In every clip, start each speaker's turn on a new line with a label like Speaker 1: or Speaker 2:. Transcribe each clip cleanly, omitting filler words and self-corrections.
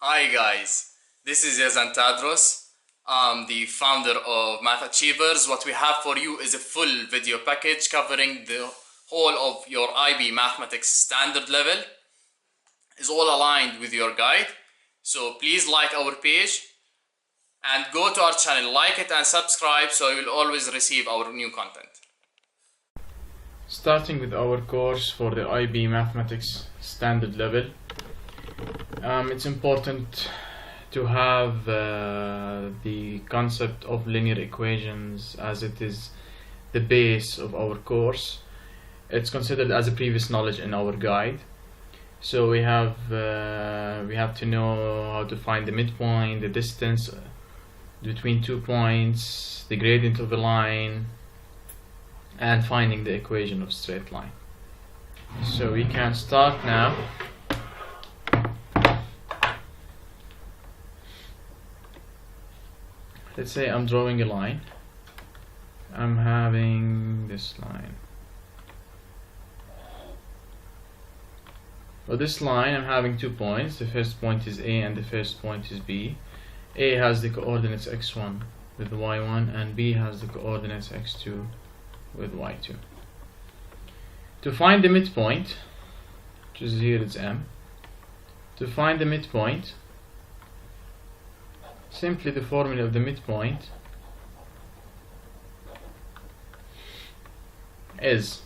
Speaker 1: Hi guys, this is Yazan Tadros. I'm the founder of Math Achievers. What we have for you is a full video package covering the whole of your IB mathematics standard level. It's all aligned with your guide. So please like our page and go to our channel, like it and subscribe so you will always receive our new content.
Speaker 2: Starting with our course for the IB mathematics standard level, it's important to have the concept of linear equations, as it is the base of our course. It's considered as a previous knowledge in our guide. So we have to know how to find the midpoint, the distance between 2 points, the gradient of a line, and finding the equation of straight line. So we can start now. Let's say I'm drawing a line. I'm having this line. For this line, I'm having 2 points. The first point is A and the first point is B. A has the coordinates x1 with y1 and B has the coordinates x2 with y2. To find the midpoint, which is here, it's M. To find the midpoint, simply the formula of the midpoint is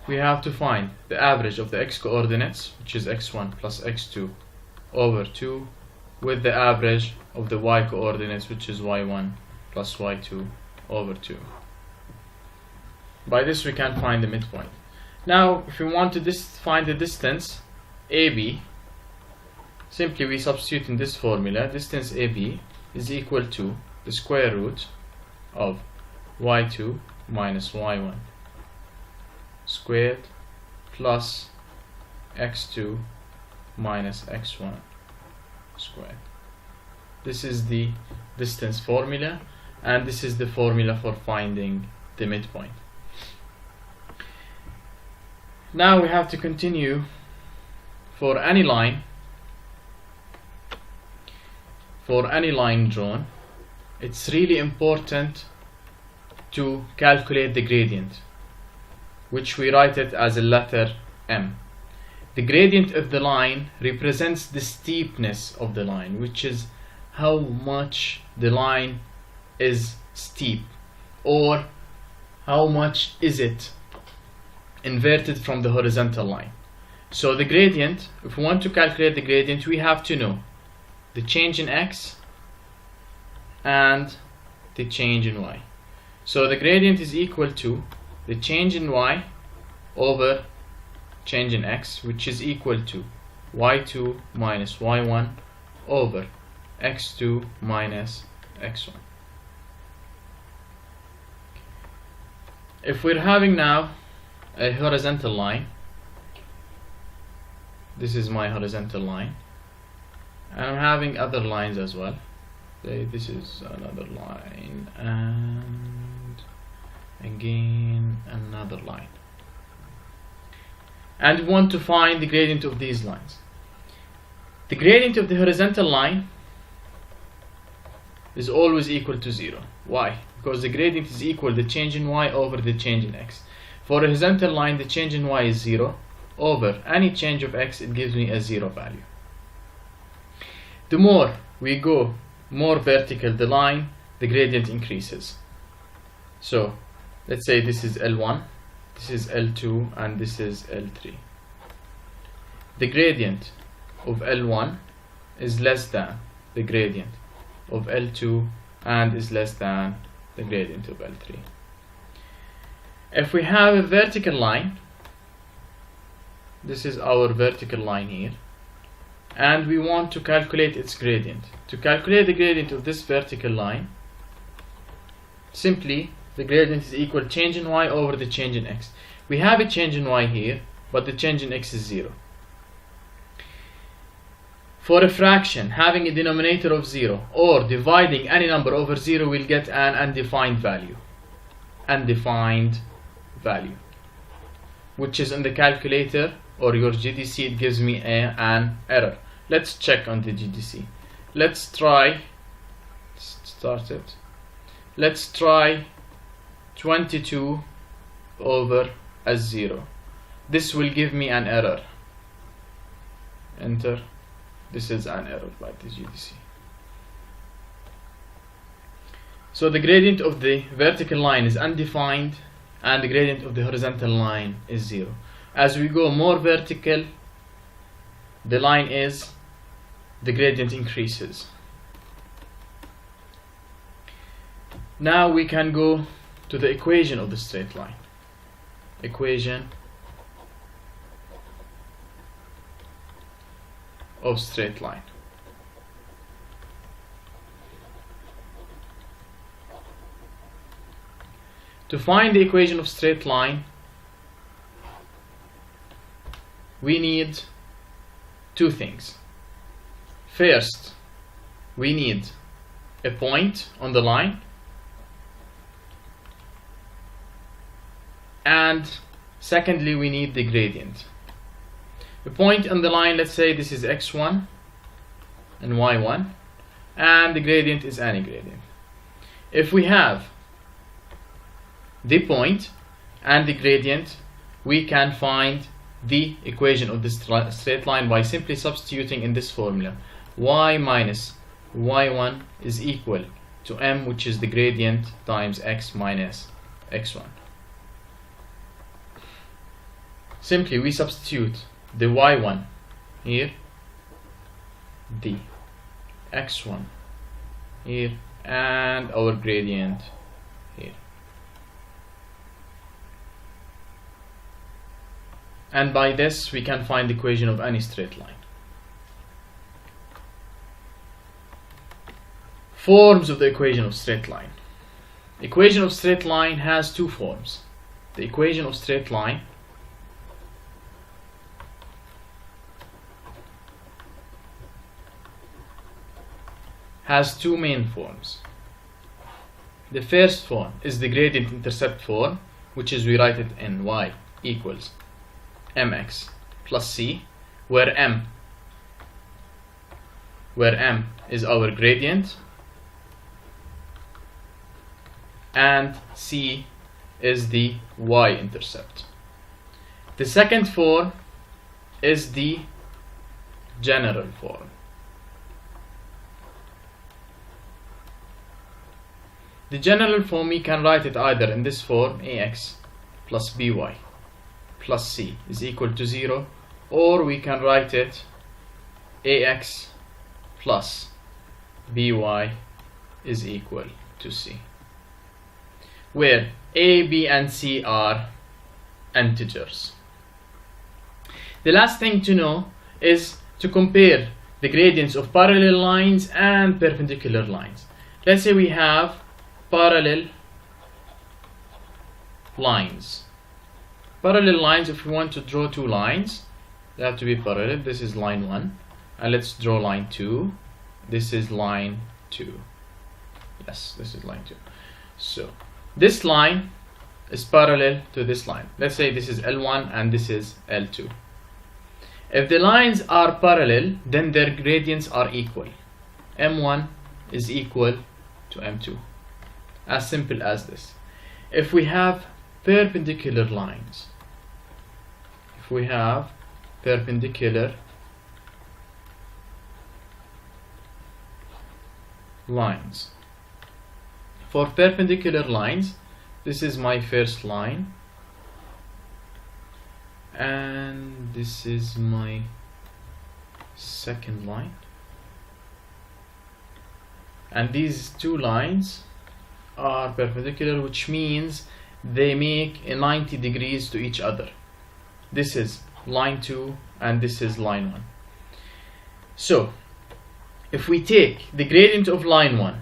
Speaker 2: we have to find the average of the x coordinates, which is x1 plus x2 over 2, with the average of the y coordinates, which is y1 plus y2 over 2. By this we can find the midpoint. Now if we want to find the distance AB, simply we substitute in this formula. Distance AB is equal to the square root of y2 minus y1 squared plus x2 minus x1 squared. This is the distance formula, and this is the formula for finding the midpoint. Now we have to continue for any line. For any line drawn, it's really important to calculate the gradient, which we write it as a letter M. The gradient of the line represents the steepness of the line, which is how much the line is steep, or how much is it inverted from the horizontal line. So the gradient, if we want to calculate the gradient, we have to know the change in x and the change in y. So the gradient is equal to the change in y over change in x, which is equal to y2 minus y1 over x2 minus x1. If we're having now a horizontal line, this is my horizontal line, and I'm having other lines as well. This is another line, and again another line, and we want to find the gradient of these lines. The gradient of the horizontal line is always equal to 0. Why? Because the gradient is equal to the change in y over the change in x. For a horizontal line, the change in y is 0 over any change of x. It gives me a 0 value. The more we go more vertical the line, the gradient increases. So let's say this is L1, this is L2, and this is L3. The gradient of L1 is less than the gradient of L2 and is less than the gradient of L3. If we have a vertical line, this is our vertical line here, and we want to calculate its gradient. To calculate the gradient of this vertical line, simply the gradient is equal to change in y over the change in x. We have a change in y here, but the change in x is 0. For a fraction having a denominator of 0 or dividing any number over 0, we'll get an undefined value. Undefined value, which is in the calculator or your GDC, it gives me an error. Let's check on the GDC. Let's try start it. Let's try 22 over as 0. This will give me an error. Enter. This is an error by the GDC. So the gradient of the vertical line is undefined and the gradient of the horizontal line is 0. As we go more vertical, the line is, the gradient increases. Now we can go to the equation of the straight line. Equation of straight line. To find the equation of straight line, we need two things. First, we need a point on the line, and secondly, we need the gradient. A point on the line, let's say this is x1 and y1, and the gradient is any gradient. If we have the point and the gradient, we can find the equation of this straight line by simply substituting in this formula. Y minus y1 is equal to m, which is the gradient, times x minus x1. Simply we substitute the y1 here, the x1 here, and our gradient here. And by this we can find the equation of any straight line. Forms of the equation of straight line. Equation of straight line has two forms. The equation of straight line has two main forms. The first form is the gradient intercept form, which is we write it in y equals mx plus c, where m is our gradient and c is the y-intercept. The second form is the general form. The general form, we can write it either in this form, ax plus by plus c is equal to 0, or we can write it ax plus by is equal to c, where a, b and c are integers. The last thing to know is to compare the gradients of parallel lines and perpendicular lines. Let's say we have parallel lines. Parallel lines, if we want to draw two lines, they have to be parallel. This is line 1, and let's draw line 2. This is line 2. Yes, this is line 2. So this line is parallel to this line. Let's say this is L1 and this is L2. If the lines are parallel, then their gradients are equal. M1 is equal to M2. As simple as this. If we have perpendicular lines, for perpendicular lines, this is my first line and this is my second line, and these two lines are perpendicular, which means they make a 90 degrees to each other. This is line 2 and this is line 1. So if we take the gradient of line 1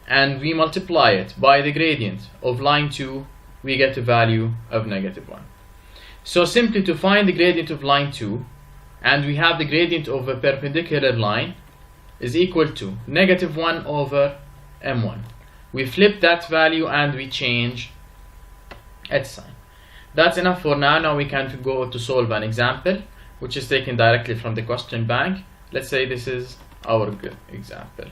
Speaker 2: and we multiply it by the gradient of line 2, we get a value of -1. So simply to find the gradient of line 2, and we have the gradient of a perpendicular line is equal to -1 over m1. We flip that value and we change its sign. That's enough for now. Now we can go to solve an example which is taken directly from the question bank. Let's say this is our good example.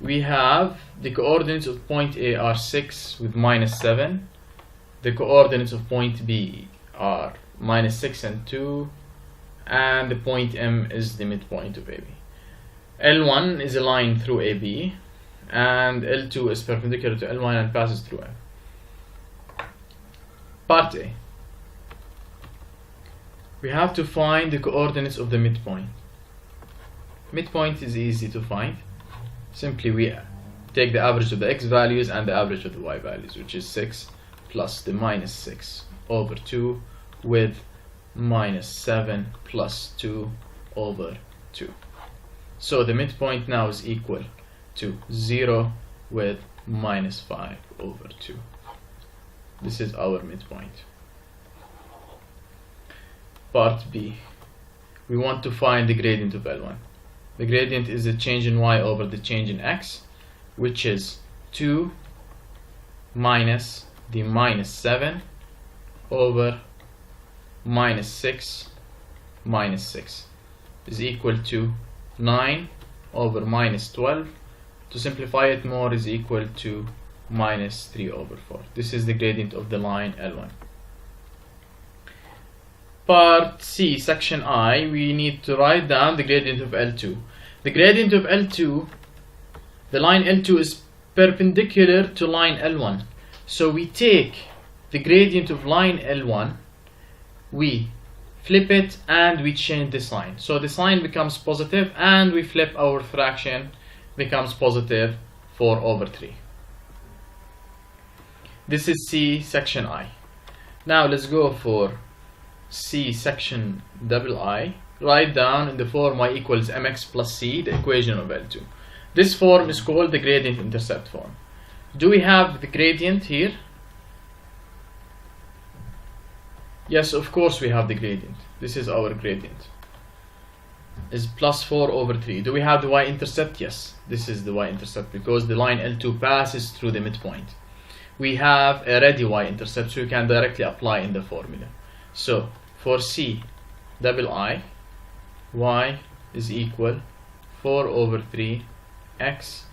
Speaker 2: We have the coordinates of point A are 6 with -7. The coordinates of point B are -6 and 2, and the point M is the midpoint of AB. L1 is a line through AB, and L2 is perpendicular to L1 and passes through M. Part A. We have to find the coordinates of the midpoint. Midpoint is easy to find. Simply we take the average of the x values and the average of the y values, which is 6 plus the -6 over 2 with -7 plus 2 over 2. So the midpoint now is equal to 0 with -5 over 2. This is our midpoint. Part B. We want to find the gradient of L1. The gradient is the change in y over the change in x, which is 2 minus the -7 over -6 minus 6 is equal to 9 over -12. To simplify it more is equal to -3 over 4. This is the gradient of the line L1. Part C, section I, we need to write down the gradient of L2. The gradient of L2, the line L2 is perpendicular to line L1. So we take the gradient of line L1, we flip it, and we change the sign. So the sign becomes positive, and we flip our fraction, becomes positive 4 over 3. This is C, section I. Now let's go for C, section I. Write down in the form y equals mx plus c, the equation of L2. This form is called the gradient intercept form. Do we have the gradient here? Yes, of course we have the gradient. This is our gradient. Is plus 4 over 3. Do we have the y-intercept? Yes, this is the y-intercept because the line L2 passes through the midpoint. We have a ready y-intercept, so you can directly apply in the formula. So for C I, y is equal 4 over 3 x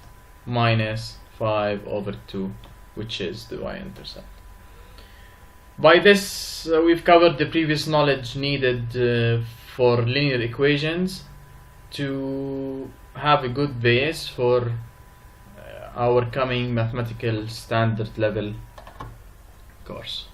Speaker 2: minus 5 over 2, which is the y-intercept. By this, we've covered the previous knowledge needed for linear equations to have a good base for our coming mathematical standard level course.